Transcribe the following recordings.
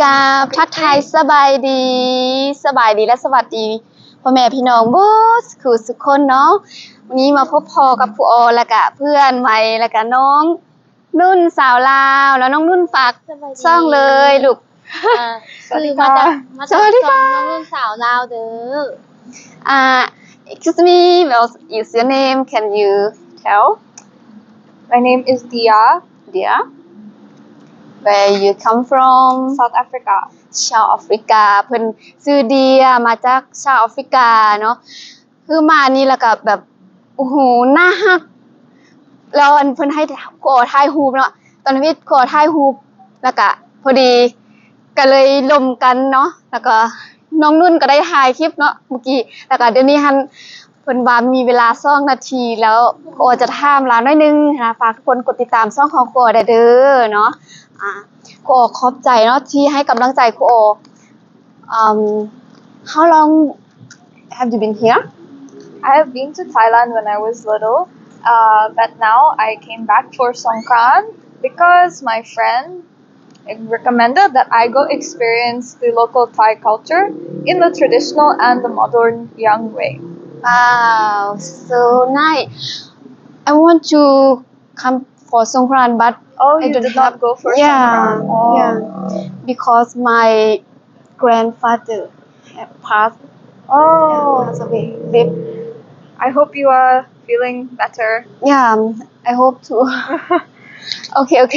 กราบทักทายสบายดีและสวัสดีพ่อแม่พี่น้องเบิดคือทุกคนเนาะวันนี้มาพบพอกับครูออแล้วก็เพื่อนใหม่แล้วก็น้องนุ่นสาวลาวแล้วน้องนุ่นฝากช่องเลยลูกคือมาจากช่องน้องนุ่นสาวลาวเด้อexcuse me what is your name can you tell My name is Dia Where you come from South Africa ชาวแอฟริกาเพิ่นชื่อเดียมาจากชาวแอฟริกาเนาะคือมานี่แล้วก็แบบโอ้โหน่ารักแล้วอันเพิ่นให้ขอถ่ายรูปเนาะตอนนี้ขอถ่ายรูปแล้วก็พอดีก็เลยร่วมกันเนาะแล้วก็น้องนุ่นก็ได้ถ่ายคลิปเนาะเมื่อกี้แล้วก็เดี๋ยวนี้หันเพิ่นว่ามีเวลา2นาทีแล้วก็จะถามหลานหน่อยนึงนะฝากทุกคนกดติดตามช่องของครูได้เด้อเนาะครูขอบใจเนาะที่ให้กำลังใจครูHow long have you been here? I have been to Thailand when I was little, but now I came back for Songkran because my friend recommended that I go experience the local Thai culture in the traditional and the modern young way. Wow, so nice. I want to come for Songkran, but you did not go for Songkran? Yeah, because my grandfather have passed away. I hope you are feeling better. Yeah, I hope to. โอเคบ่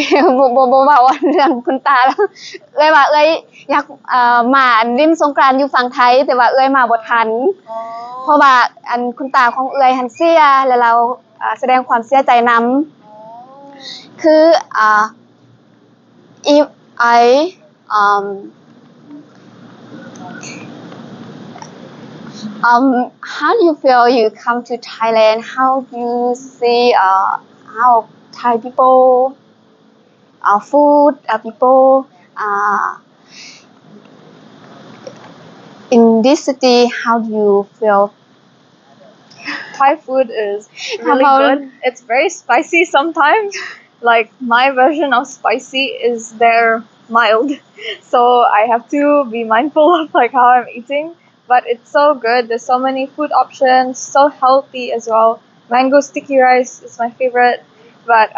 ว่าเรื่องคุณตาแล้วเอ้ยว่าเอ้ยอยากมาเล่นสงกรานต์อยู่ฝั่งไทยแต่ว่าเอ้ยมาบ่ทันเพราะว่าอันคุณตาของเอ้ยหันเสียแล้วเราแสดงความเสียใจนำคือif I how do you feel you come to Thailand how do you see how Thai people food people in this city how do you feel Thai food is really good. It's very spicy sometimes. Like my version of spicy is their mild. So I have to be mindful of like how I'm eating. But it's so good. There's so many food options, so healthy as well. Mango sticky rice is my favorite. But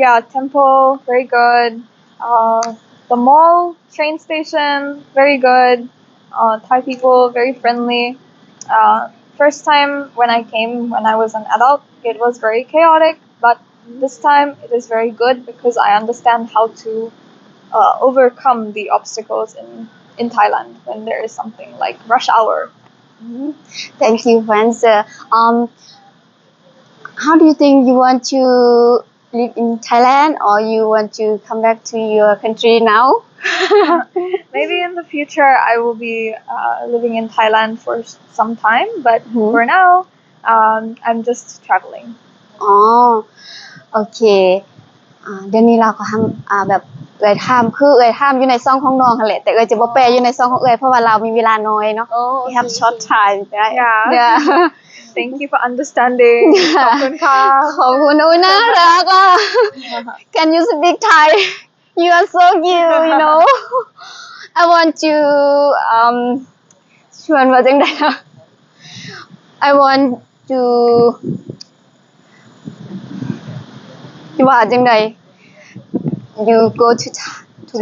yeah, temple, very good. The mall, train station, very good. Thai people, very friendly. First time when I came when I was an adult, it was very chaotic, but this time it is very good because I understand how to overcome the obstacles in Thailand when there is something like rush hour. Thank you for answer. How do you think you want to live in Thailand or you want to come back to your country now? Maybe in the future I will be living in Thailand for some time, but for now I'm just traveling. โอเคเดี๋ยวนี้เราก็แบบเอ่ยถามคือเอ่ยถามอยู่ในช่องของน้องหั่นแหละแต่เอ่ยจะบ่แปลอยู่ในช่องของเอ่ยเพราะว่าเรามีเวลาน้อยเนาะ We have short time Yeah. Thank you for understanding. ขอบคุณค่ะขอบคุณอุ๊ยน่ารักอ่ะ Can you speak Thai? You are so cute, you know. I want to ชวนว่าจังได๋ล่ะ I want to ว่าจังได๋ You go to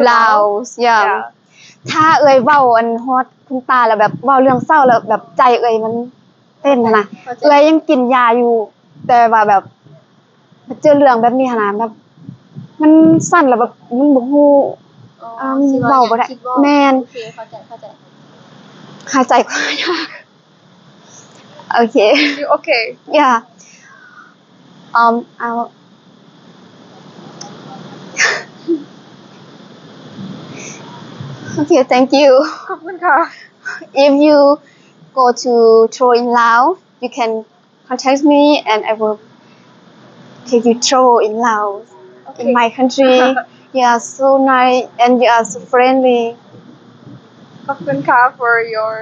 Laos yeah ถ้าเอ่ยเว้าอันฮอดคุณตาแล้วแบบเว้าเรื่องเศร้าแล้วแบบใจเอ่ยมันเต้นนะเอ่ยยังกินยาอยู่แต่ว่าแบบเจอเรื่องแบบนี้หั่นน่ะแบบมันสั่นแล้วแบบมันบ่ฮู้เว้าบ่ได้แม่นโอเคเข้าใจหายใจก็ยากโอเค You okay? Yeah. Okay, thank you. ขอบคุณค่ะ If you go to throw in Laos, you can contact me and I will take you throw in Laos in my country. You are so nice and you are so friendly. ขอบคุณค่ะ for your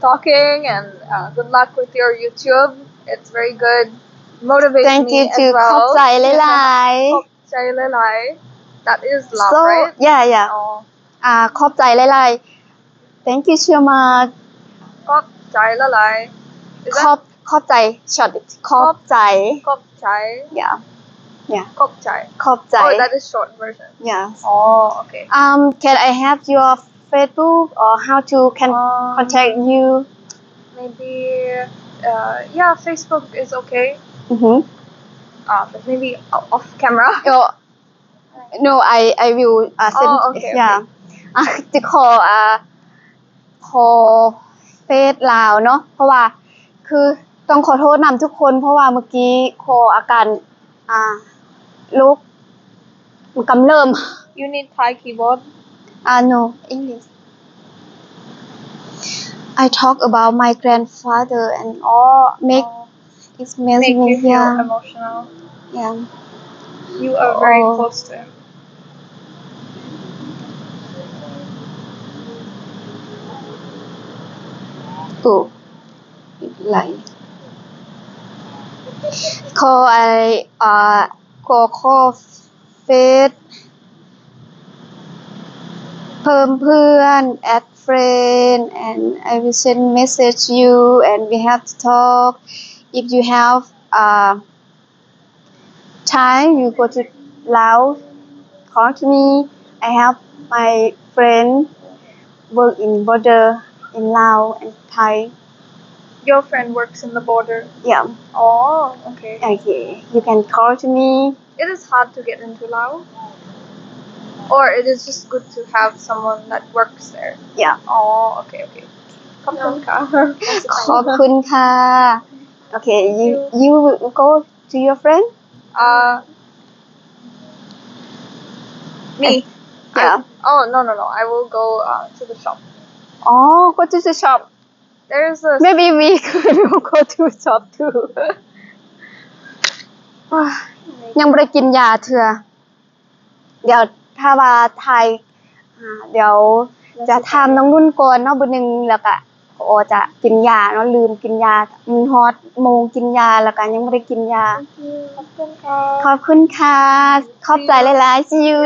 talking and good luck with your YouTube. It's very good. Motivates Thank me you as too. well. ขอบใจหลายๆ ขอบใจหลายๆ That is love, So right? yeah. ขอบใจหลายๆ Thank you so much ขอบใจละลาย Is ขอบใจ short ขอบใจ ขอบใจ yeah yeah ขอบใจ ขอบใจ Oh, that is short version. yes Oh, okay. can I have your Facebook or how to can contact you Maybe yeah, Facebook is okay. But maybe off camera. no I will send Oh, okay, yeah จะขอเฟซลาวเนาะเพราะว่าคือต้องขอโทษนำทุกคนเพราะว่าเมื่อกี้คออาการโรคมันกำเริบ You need Thai keyboard. no English I talk about my grandfather and all make it makes Make me you feel yeah emotional. yeah You are very Oh. close to him. oh ไหลขอเฟซเพิ่มเพื่อน add friend and I will send message you and we have to talk if you have time you go to Laos call to me I have my friend work in border in Laos and Thai Your friend works in the border. yeah Oh, okay. you can call to me It is hard to get into Laos. Or it is just good to have someone that works there. yeah Oh, okay. ขอบคุณค่ะ ขอบคุณค่ะ okay you go to your friend Me. Yeah. Oh, no. I will go to the shop. go to the shop There's a maybe we could go to shop too ยังบ่ได้กินยาเทื่อเดี๋ยวถ้าว่าไทยเดี๋ยวจะถามน้องนุ่นก่อนเนาะมื้อนึงแล้วก็จะกินยาเนาะลืมกินยามันฮอดโมงกินยาแล้วก็ยังบ่ได้กินยา ขอบคุณค่ะ ขอบคุณค่ะ ขอบใจหลายๆ see you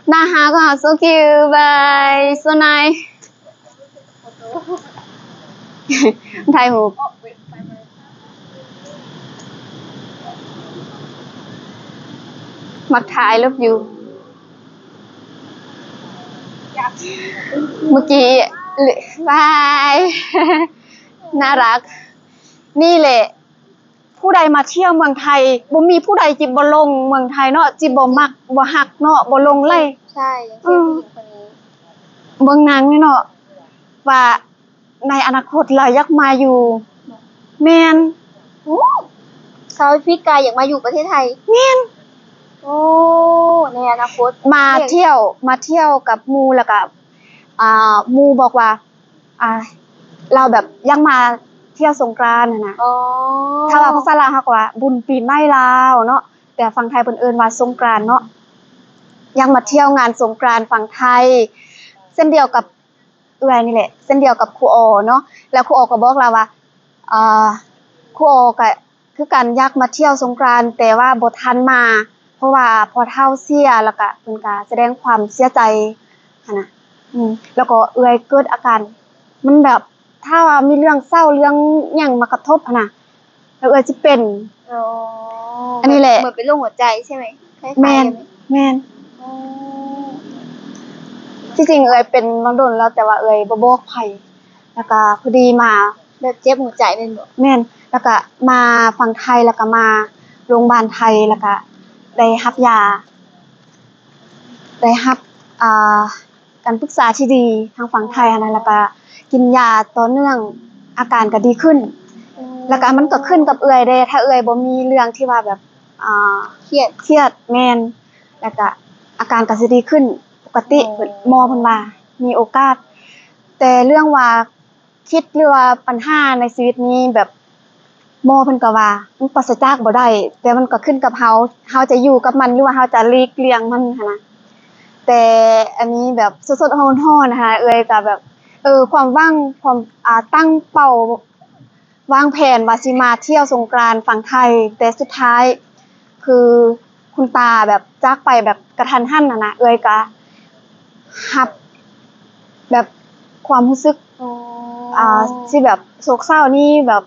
หน้าหาก็หา so cute bye so nice ถ่ายรูปมักถ่ายรูปอยู่เมื่อกี้บายน่ารักนี่แหละผู้ใดมาเที่ยวเมืองไทยบ่มีผู้ใดจิบ่ลงเมืองไทยเนาะจิบ่มักบ่ฮักเนาะบ่ลงเลย ใช่อย่างเช่นผู้หญิงคนนี้ เบิ่งหนังนี่เนาะว่าในอนาคตเราอยากมาอยู่แม่น ชาวแอฟริกาอยากมาอยู่ประเทศไทย แม่น โอ้ในอนาคต มาเที่ยวกับหมู่แล้วก็หมู่บอกว่าเราแบบยังมาเที่ยวสงกรานต์น่ะ อ๋อ ถ้าว่าภาษาลาวเฮาก็ว่าบุญปีใหม่ลาวเนาะแต่ฝั่งไทยเพิ่นเอิ้นว่าสงกรานต์เนาะยังมาเที่ยวงานสงกรานต์ฝั่งไทยเส้นเดียวกับเอื้อยนี่แหละเส้นเดียวกับครูออเนาะแล้วครูออก็บอกเราว่าครูออก็คือกันอยากมาเที่ยวสงกรานต์แต่ว่าบ่ทันมาเพราะว่าพอเฒ่าเสียแล้วก็เพิ่นก็แสดงความเสียใจหั่นน่ะแล้วก็เอื้อยเกิดอาการมันแบบถ้าว่ามีเรื่องเศร้าเรื่องหยังมากระทบหั่นน่ะแล้วเอื้อยสิเป็น อ๋อ อั อั นนี้แหละ เหมือนเป็นโรคหัวใจใช่ไหมคล้ายๆ แม่น กันไหม แม่น อ๋อ ที่จริงเอื้อยเป็นมาโดนแล้วแต่ว่าเอื้อยบ่บอกไผแล้วก็พอดีมา แบบเจ็บหัวใจเป็นบ่ แม่นแล้วก็มาฝั่งไทยแล้วก็มาโรงพยาบาลไทยแล้วก็ได้รับยาได้รับการปรึกษาที่ดีทางฝั่งไทยนะแล้วก็กินยาต่อเนื่องอาการก็ดีขึ้น แล้วก็มันก็ขึ้นกับเอื้อยเด้ถ้าเอื้อยบ่มีเรื่องที่ว่าแบบเครียดแม่นแล้วก็อาการก็สิดีขึ้นปกติเพิ่นหมอเพิ่นว่ามีโอกาส แต่เรื่องว่าคิดหรือว่าปัญหาในชีวิตนี้แบบหมอเพิ่นก็ว่ามันปราศจากบ่ได้แต่มันก็ขึ้นกับเฮาจะอยู่กับมันหรือว่าเฮาจะหลีกเลี่ยงมันหันนะแต่อันนี้แบบสดๆร้อนๆนะคะเอื้อยก็แบบความหวังความตั้งเป้าวางแผนว่าสิมาเที่ยวสงกรานต์ฝั่งไทยแต่สุดท้ายคือคุณตาแบบจากไปแบบกระทันหันน่ะนะเอื้อยก็ รับแบบความรู้สึกที่แบบโศกเศร้านี่แบบ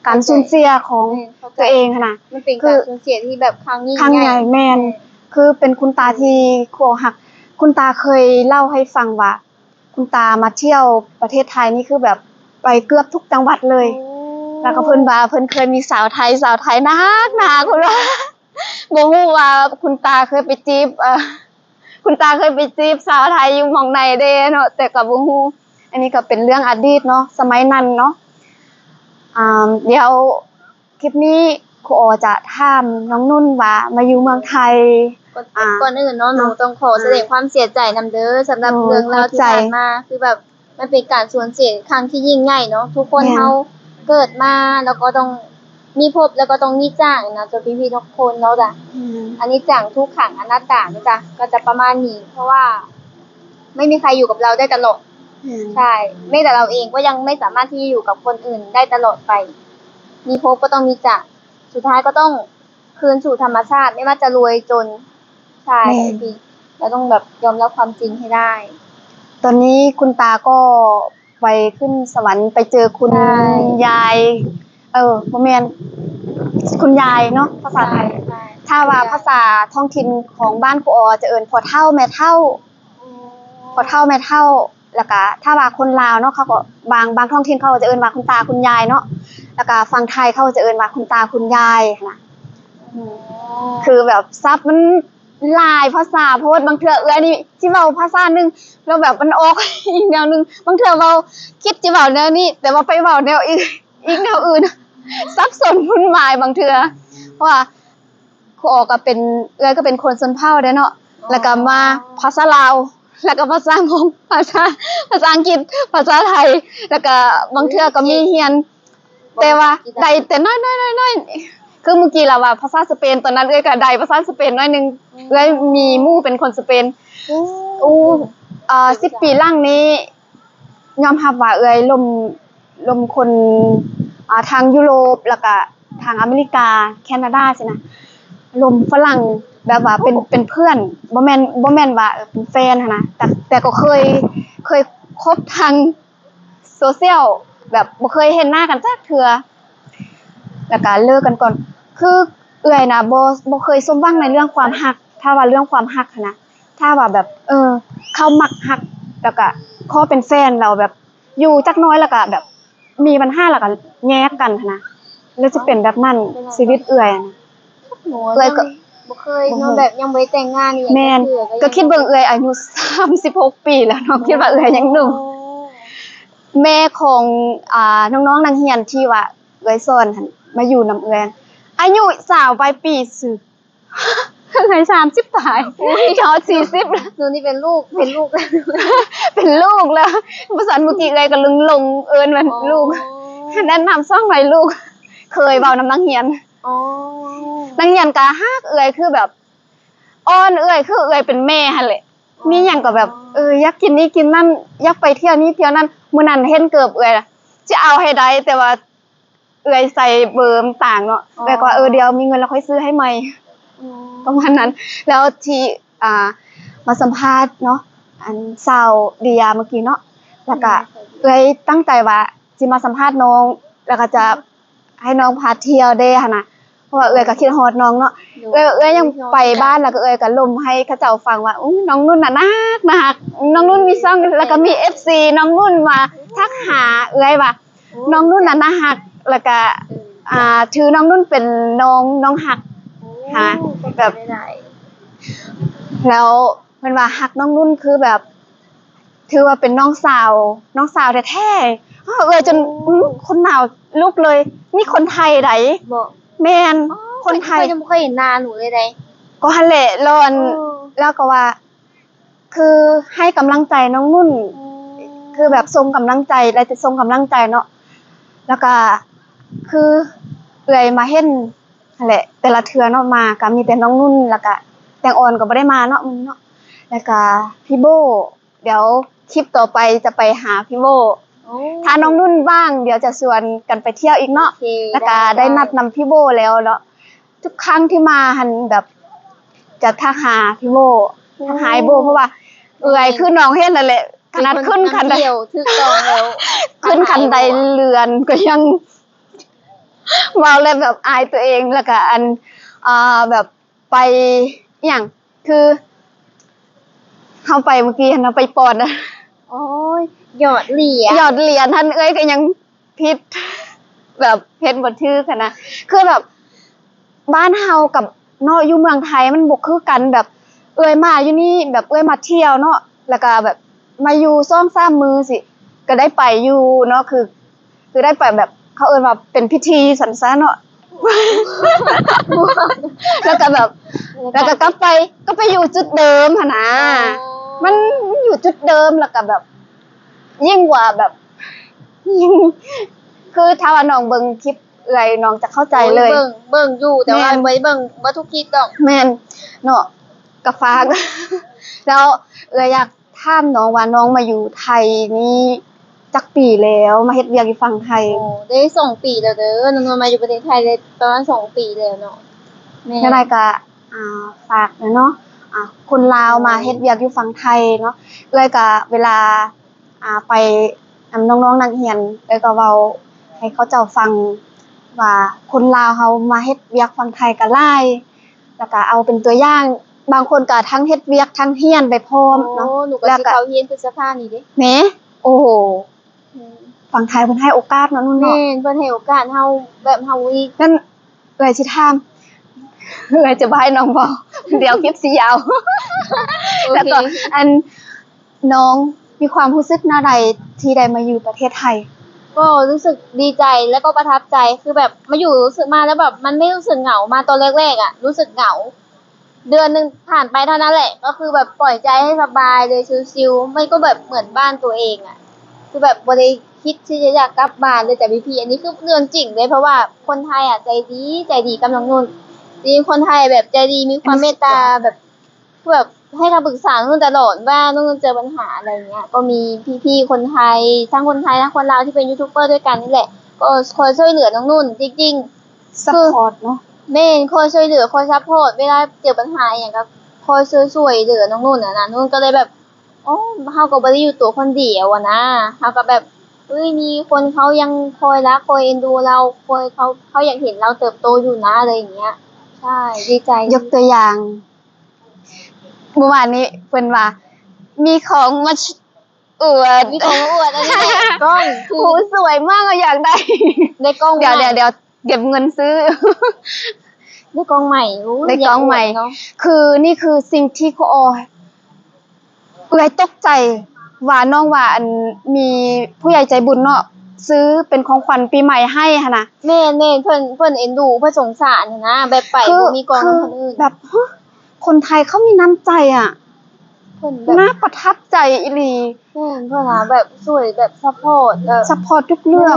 การสูญเสียของตัวเองค่ะนะ มันเป็นการสูญเสียที่แบบครั้งยิ่ง ครั้งใหญ่แม่นคือเป็นคุณตาที่คอหักคุณตาเคยเล่าให้ฟังว่าคุณตามาเที่ยวประเทศไทยนี่คือแบบไปเกือบทุกจังหวัดเลย แล้วก็เพิ่นว่าเพิ่นเคยมีสาวไทยนักเพิ่นว่าบ่ฮู้ว่าคุณตาเคยไปจีบคุณตาเคยไปจีบสาวไทยอยู่หม้องใดเด้เนาะแต่ก็บ่ฮู้อันนี้ก็เป็นเรื่องอดีตเนาะสมัยนั้นเนาะเดี๋ยวคลิปนี้ครูออจะถามน้องนุ่นว่ามาอยู่เมืองไทยก่อนอื่นเนาะหนูต้องขอแสดงความเสียใจนำเด้อสำหรับเรื่องราวที่ผ่านมาคือแบบมันเป็นการสูญเสียครั้งที่ยิ่งใหญ่เนาะทุกคนเฮาเกิดมาแล้วก็ต้องมีภพแล้วก็ต้องมีจากนะจนพี่ๆทุกคนเนาะจ้ะอันนี้จังทุกขังอนัตตาเนาะจ้ะก็จะประมาณนี้เพราะว่าไม่มีใครอยู่กับเราได้ตลอดใช่แม้แต่เราเองก็ยังไม่สามารถที่จะอยู่กับคนอื่นได้ตลอดไปมีภพก็ต้องมีจากสุดท้ายก็ต้องคืนสู่ธรรมชาติไม่ว่าจะรวยจนใช่พี่เราต้องแบบยอมรับความจริงให้ได้ ตอนนี้คุณตาก็ไปขึ้นสวรรค์ไปเจอคุณยายบ่แม่นคุณยายเนาะภาษาไทยถ้าว่าภาษาท้องถิ่นของบ้านครูออจะเอิ้นพ่อเฒ่าแม่เฒ่าพ่อเฒ่าแม่เฒ่าแล้วก็ถ้าว่าคนลาวเนาะเขาก็บางท้องถิ่นเขาจะเอิ้นว่าคุณตาคุณยายเนาะแล้วก็ฝั่งไทยเขาจะเอิ้นว่าคุณตาคุณยายนะคือแบบศัพท์มันหลายภาษาโพดบางเทื่อเอื้อยนี่สิเว้าภาษานึงแล้วแบบมันออกอีกแนวนึงบางเทื่อเว้าคิดสิเว้าแนวนี้แต่ว่าไปเว้าแนวอีกแนวอื่นสับสนวุ่นวายบางเทื่อเพราะว่าครูออกก็เป็นเอื้อยก็เป็นคนชนเผ่าเด้เนาะแล้วก็มาภาษาลาวแล้วก็ภาษามงภาษาอังกฤษภาษาไทยแล้วก็บางเทื่อก็มีเรียนแต่ว่าได้แต่น้อยๆคือเมื่อกี้ล่ะว่าภาษาสเปนตอนนั้นเอ้ยก็ได้ภาษาสเปนน้อยนึงเอ้ยมีหมู่เป็นคนสเปน10 ปีหลังนี้ยอมรับว่าเอ้ยลมคนทางยุโรปแล้วก็ทางอเมริกาแคนาดาสินะลมฝรั่งแบบว่าเป็นเพื่อนบ่แม่นว่าเป็นแฟนหั่นนะแต่ก็เคยคบทางโซเชียลแบบบ่เคยเห็นหน้ากันจักเทื่อแล้วก็เลิกกันก่อนคือเอื้อยน่ะบ่เคยสมหวังในเรื่องความรักถ้าว่าเรื่องความรักหั้นนะถ้าว่าแบบเขามักรักแล้วก็ขอเป็นแฟนเราแบบอยู่จักน้อยแล้วก็แบบมีปัญหาแล้วก็แยกกันหั้นนะแล้วจะเป็นแบบนั้นชีวิตเอื้อยนะเอื้อยก็บ่เคยเนาะแบบยังบ่ได้แต่งงานนี่ แม่นก็คิดเบิ่งเอื้อยอายุ36 ปีแล้วเนาะคิดว่าเอื้อยยังหนุ่มแม่ของน้องๆนักเรียนที่ว่าเอื้อยสอนหั่นมาอยู่นำเอื้อยอายุ20ปลายปีซื่อเอื้อย30ปลายเขา40แล้ว หนูนี่เป็นลูกเป็นลูกแล้วภาษาเมื่อกี้เอื้อยก็ลงเอิ้นว่าลูกแนะนำซ่องไว้ลูกเคยเว้านำนักเรียนนักเรียนก็ฮักเอื้อยคือแบบอ้อนเอื้อยคือเอื้อยเป็นแม่หั่นแหละมีหยังก็แบบอยากกินนี้กินนั่นอยากไปเที่ยวนี้เที่ยวนั้นมื้อนั้นเห็นเกิบเอื้อยล่ะสิเอาให้ได้แต่ว่าเอื้อยใส่เบอร์ต่างเนาะเอื้อยก็เดี๋ยวมีเงินแล้วค่อยซื้อให้ใหม่ประมาณนั้นแล้วที่มาสัมภาษณ์เนาะอันสาวเดียเมื่อกี้เนาะแล้วก็เอื้อยตั้งใจว่าสิมาสัมภาษณ์น้องแล้วก็จะให้น้องพาเที่ยวเด้หั่นน่ะเพราะว่าเอื้อยก็คิดฮอดน้องเนาะเอื้อยยังไปบ้านแล้วก็เอื้อยก็ลมให้เขาเจ้าฟังว่าน้องนุ่นน่ะนักน้องนุ่นมีซ่องแล้วก็มี FC น้องนุ่นมาทักหาเอื้อยว่าน้องนุ่นน่ะนักแล้วก็ถือน้องนุ่นเป็นน้องฮักค่ะแบบแล้วเพิ่นว่าฮักน้องนุ่นคือแบบถือว่าเป็นน้องสาวแท้ๆเอื้อยจนคนหนาวลุกเลยนี่คนไทยไดบ่แม่นคนไทยยังบ่เคยเห็นหน้าหนูเลยเด้ ก็หั่นแหละแล้วก็ว่าคือให้กำลังใจน้องนุ่นคือแบบส่งกำลังใจและจะส่งกำลังใจเนาะแล้วก็คือเอื้อยมาเห็นนั่นแหละแต่ละเทื่อเนาะมาก็มีแต่น้องนุ่นแล้วก็แตงอ่อนก็บ่ได้มาเนาะมื้อนี้เนาะแล้วก็พี่โบเดี๋ยวคลิปต่อไปจะไปหาพี่โบถ้าน้องนุ่นว่างเดี๋ยวจะชวนกันไปเที่ยวอีกเนาะแล้วก็ได้นัดนำพี่โบแล้วเนาะทุกครั้งที่มาหันแบบจะทักหาพี่โบทักหาไอ้โบเพราะว่า เอื้อยคือน้องเฮ็ดนั่นแหละขนาดขึ้นคันได เที่ยวถูกต้องแล้ว ขึ้นคันไดเรือนก็ยังเมาเลยแบบอายตัวเองแล้วก็อันแบบไปอหย่างคือเฮาไปเมื่อกี้หันนะไปปอนนะ โอ้ยหยอดเหรียญ หยอดเหรียญท่านเอ้ยก็ยังผิดแบบเพชรบ่ถือกันนะคือแบบบ้านเฮากับเนาะอยู่เมืองไทยมันบ่คือกันแบบเอ้ยมาอยู่นี่แบบเอ้ยมาเที่ยวเนาะแล้วก็แบบมาอยู่2-3 มื้อสิก็ได้ไปอยู่เนาะคือได้ไปแบบเขาเอิ้นว่าเป็นพิธีสันซะเนาะ แล้วก็แบบแล้วก็กลับไปอยู่จุดเดิมหั่นนะมันอยู่จุดเดิมแล้วก็แบบ ยิ่งกว่าแบบยิ่งคือถ้าว่าน้องเบิ่งคลิปเอื้อยน้องจะเข้าใจเลย เบิ่งอยู่แต่ว่า แม่น ไว้เบิ่งบ่ทุกคลิปดอก แม่นเนาะกะฝาก แล้วเอื้อยอยากถามน้องว่าน้องมาอยู่ไทยนี่จักปีแล้วมาเฮ็ดเวียกอยู่ฝั่งไทย โอ้ได้2 ปีแล้วเด้อน้องๆมาอยู่ประเทศไทยได้ประมาณ2 ปีแล้วเนาะแม่ ยังไงก็ฝากเนาะคนลาวมาเฮ็ดเวียกอยู่ฝั่งไทยเนาะเอื้อยก็เวลาไปน้องๆนักเรียนเอื้อยก็เว้าให้เขาเจ้าฟังว่าคนลาวเฮามาเฮ็ดเวียกฝั่งไทยก็หลายแล้วก็เอาเป็นตัวอย่างบางคนก็ทั้งเฮ็ดเวียกทั้งเรียนไปพร้อม โอ้ เนาะ หนูก็ แล้ว สิ ก็ เข้าเรียนพฤษภานี่เด้ แหมโอ้โหฝั่งไทยเพิ่นให้โอกาสเนาะนุ่น แม่ เนาะ นเพิ่นให้โอกาสเฮาแบบเฮาอีก นั่นเอื้อยสิถามเอื้อยจะบ่ให้น้องเว้าเดี๋ยวคลิปสิยาว โอ แล้ว เค ก็อันน้องมีความรู้สึกหน้าใดที่ได้มาอยู่ประเทศไทย ก็รู้สึกดีใจแล้วก็ประทับใจคือแบบมาอยู่รู้สึกมาแล้วแบบมันไม่รู้สึกเหงามาตอนแรกๆอ่ะรู้สึกเหงา เดือนหนึงผ่านไปเท่านั้นแหละ ก็คือแบบปล่อยใจให้สบายเลยชิลๆมันก็แบบเหมือนบ้านตัวเองอ่ะ คือแบบบ่ได้คิดที่จะอยากกลับบ้านเลยแต่พี่ๆอันนี้คือเรื่องจริงเลยเพราะว่าคนไทยอ่ะใจดีกับน้องนุ่นจริงคนไทยแบบใจดีมีความเมตตาแบบแบบให้คำปรึกษานุ่นตลอดว่านุ่นเจอปัญหาอะไรเงี้ยก็มีพี่ๆคนไทยทั้งคนไทยและคนลาวที่เป็นยูทูบเบอร์ด้วยกันนี่แหละก็คอยช่วยเหลือน้องนุ่นจริงๆ ซัพพอร์ตเนาะ แม่นคอยช่วยเหลือคอยซัพพอร์ตเวลาเจอปัญหาอหย่างก็คอยช่วยเหลือน้องนุ่นนะนุ่นก็เลยแบบโอ้เฮาก็บ่ได้อยู่ตัวคนเดียวอะนะเฮาก็แบบเอ้ยมีคนเขายังคอยรักคอยเอ็นดูเราคอยเขาอยากเห็นเราเติบโตอยู่นะอะไรอย่างเงี้ยใช่ดีใจ ยกตัวอย่างเมื่อวานนี้เพิ่นว่ามีของมาอวด มีของมาอวดอันนี้แหละกล้องคื โอ้ อ สวยมากอะอยากได้ ได้กล้อง เดี๋ยว ใหม่ เดี๋ยวเก็บเงินซื้อ ได้กล้องใหม่อู้ ได้กล้องใหม่ ยากอวดเนาะ คือนี่คือสิ่งที่ครูออยเอื้อยตกใจว่าน้องว่าอันมีผู้ใหญ่ใจบุญเนาะซื้อเป็นของขวัญปีใหม่ให้หั่นน่ะ แม่นเพิ่นเอ็นดูเพิ่นสงสารนะแบบไปบ่มีกล้องกับคนอื่น แบบฮะคนไทยเขามีน้ำใจอ่ะ เพิ่นแบบ น่าประทับใจอีหลี เพื่อนหาแบบสวยแบบซัพพอร์ตแบบ ซัพพอร์ตทุกเรื่อง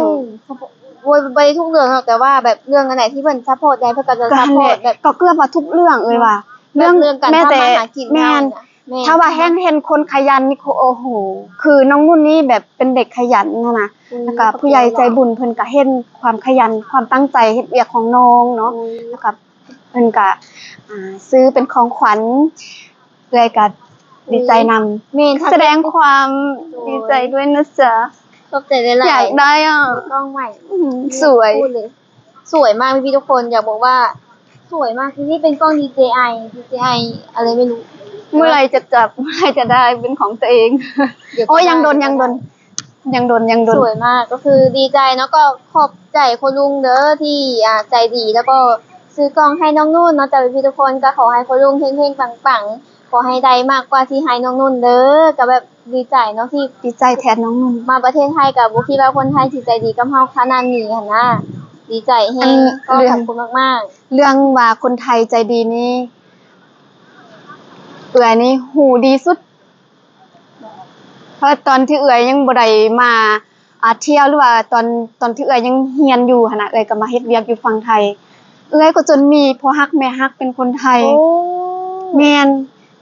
โวยไปทุกเรื่องหรอกแต่ว่าแบบเรื่องอันไหนที่เพิ่นซัพพอร์ตได้เพิ่นก็จะ ก็ ซัพ หั่น พ แห อร์ ละ ตแบบ ก็เกือบว่าทุกเรื่องเอ่ยว่า เรื่องการ แม้ ทำ แต่ มาหากิน แม่น เฮาน่ะแม่น ถ้าว่าแห้งเห็นคนขยันนี่โอ้โหคือน้องนุ่นนี่แบบเป็นเด็กขยันนะแล้วก็ผู้ใหญ่ใจบุญเพิ่นก็เห็นความขยันความตั้งใจเฮ็ดเวียกของน้องเนาะ แล้วก็เพิ่นก็ซื้อเป็นของขวัญเลยก็ดีใจนำ แม่นถ้า แสดงความดีใจด้วยนะจ๊ะ ขอบใจหลายๆ อยากได้อ่ะ กล้องใหม่ สวย พูดเลยสวยมากพี่ๆทุกคนอยากบอกว่า สวยมากคือนี่เป็นกล้อง DJI อะไรไม่รู้ เมื่อไหรจะจับเมื่อไหรจะได้เป็นของตัวเอง เดี๋ยวก็ โอ้ย ได้ ยังโดน สวยมากก็คือดีใจเนาะก็ขอบใจคุณลุงเด้อที่ใจดีแล้วก็ซื้อกล้องให้น้องนุ่นเนาะแต่พี่ทุกคนก็ขอให้คุณลุงเฮงๆปังๆขอให้ได้มากกว่าที่ให้น้องนุ่นเด้อก็แบบดีใจเนาะที่ ดีใจแทนน้องนุ่น มาประเทศไทยกับบ่คิดว่าคนไทยสิใจดีกับเฮาขนาดนี้หั่นนะดีใจแฮงก็ขอบคุณมาก เรื่องว่าคนไทยใจดีนี่เอื่อยนี่หูดีสุด เพราะตอนที่เอื่อยยังบ่ได้มาเที่ยวหรือว่าตอนที่เอื่อยยังเรียนอยู่หั่นน่ะเอื่อยก็มาเฮ็ดเวียกอยู่ฝั่งไทย เอื่อยก็จนมีพ่อฮักแม่ฮักเป็นคนไทย ๆโอ้ แม่น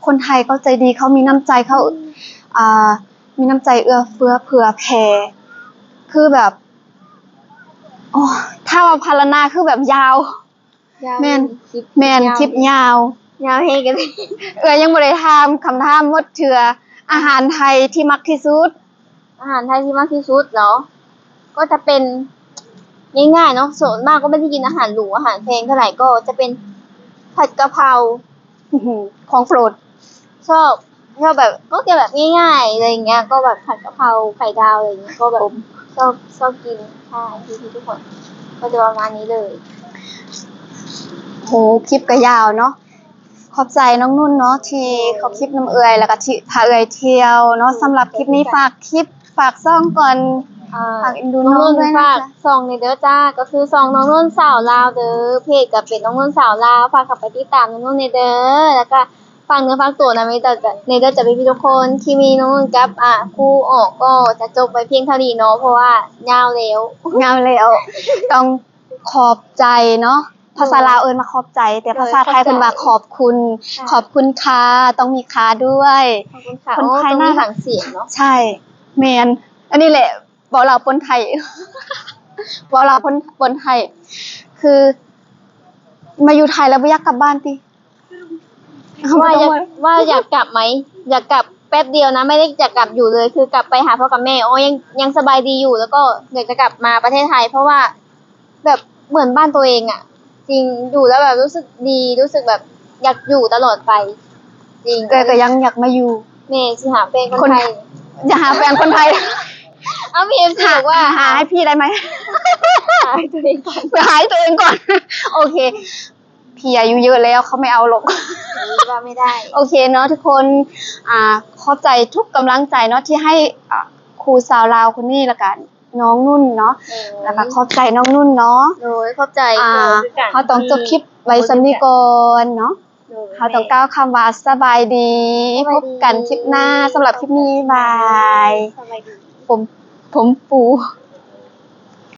คนไทยเขาใจดีเขามีน้ำใจเขามีน้ำใจเอื้อเฟื้อเผื่อแผ่คือแบบโอ้ถ้าว่าพรรณนาคือแบบยาว แม่น คลิปยาว ยาวเฮงกัน เอื้อยยังบ่ได้ถามคำถามหมดเทื่อ อาหารไทยที่มักที่สุด อาหารไทยที่มากที่สุดเหรอก็จะเป็นง่ายๆเนาะส่วนมากก็ไม่ได้กินอาหารหรูอาหารแพงเท่าไหร่ก็จะเป็นผัดกะเพรา อื้อหือของโปรด ชอบแบบก็จะแบบง่ายๆอะไรอย่างเงี้ยก็แบบผัดกะเพราไข่ดาวอะไรอย่างเงี้ยก็แบบชอบกินใช่พี่ทุกคนก็จะประมาณนี้เลย โหคลิปก็ยาวเนาะขอบใจน้องนุ่นเนาะที่เขาคลิปน้ำเอือยแล้วก็ที่พาเอือยเที่ยวเนาะสำหรับคลิปนี้ฝากคลิปฝากซ่องก่อน ฝากเอ็นดูน้องด้วยนะ ฝาก จ๊ะ ซองในเด้อจ้าก็คือซองน้องนุ่นสาวลาวเด้อเพจก็เป็นน้องนุ่นสาวลาวฝากเข้าไปติดตามน้องนุ่นในเด้อแล้วก็ฝากเนื้อฝากตัวนะไม่แต่ในเด้อจะเป็นพี่ทุกคนที่มีน้องนุ่นกับคู่ออกก็จะจบไปเพียงเท่านี้เนาะเพราะว่ายาวแล้ว งามแล้วต้องขอบใจเนาะภาษาลาวเอิ้นมาขอบใจ แต่ภาษาไทยเพิ่นว่าขอบคุณ ค่ะ ขอบคุณค่ะต้องมีค่ะด้วย ขอบคุณค่ะ คนไทย ต้อง น่า มี รั หาก งเสียงเนาะ ใช่แมนอันนี้แหละบอกเราคนไทย บอกเราคนไทย คือ มาอยู่ไทยแล้วไม่อยากกลับบ้านติ ว่าอยากกลับไหมอยากกลับแป๊บเดียวนะไม่ได้จะกลับอยู่เลย คือกลับไปหาพ่อกับแม่อ๋อยังสบายดีอยู่แล้วก็อยากจะกลับมาประเทศไทย เพราะว่าแบบเหมือนบ้านตัวเองอ่ะ จริงอยู่แล้วแบบรู้สึกดีรู้สึกแบบอยากอยู่ตลอดไป จริง ก็ยังอยากมาอยู่ แม่สิหาเป็นคนไทย อย่าหาแฟนคนไทย เอามีเอฟซีบอกว่า หาให้พี่ได้ไหม หาให้ตัวเองก่อน ไปหาให้ตัวเองก่อน โอเค พี่อายุเยอะแล้วเขาไม่เอาหรอก ว่าไม่ได้ โอเคเนาะทุกคนขอบใจทุกกำลังใจเนาะที่ให้ครูสาวลาวคนนี้ละกันน้องนุ่นเนาะแล้วก็ขอบใจน้องนุ่นเนาะ โดยเข้าใจ เขาต้องจบคลิปไว้ซันนี้ก่อนเนาะเขาต้องก้าวคำว่าสบายดีพบกันคลิปหน้าสำหรับคลิปนี้บาย สบายดี ผมปู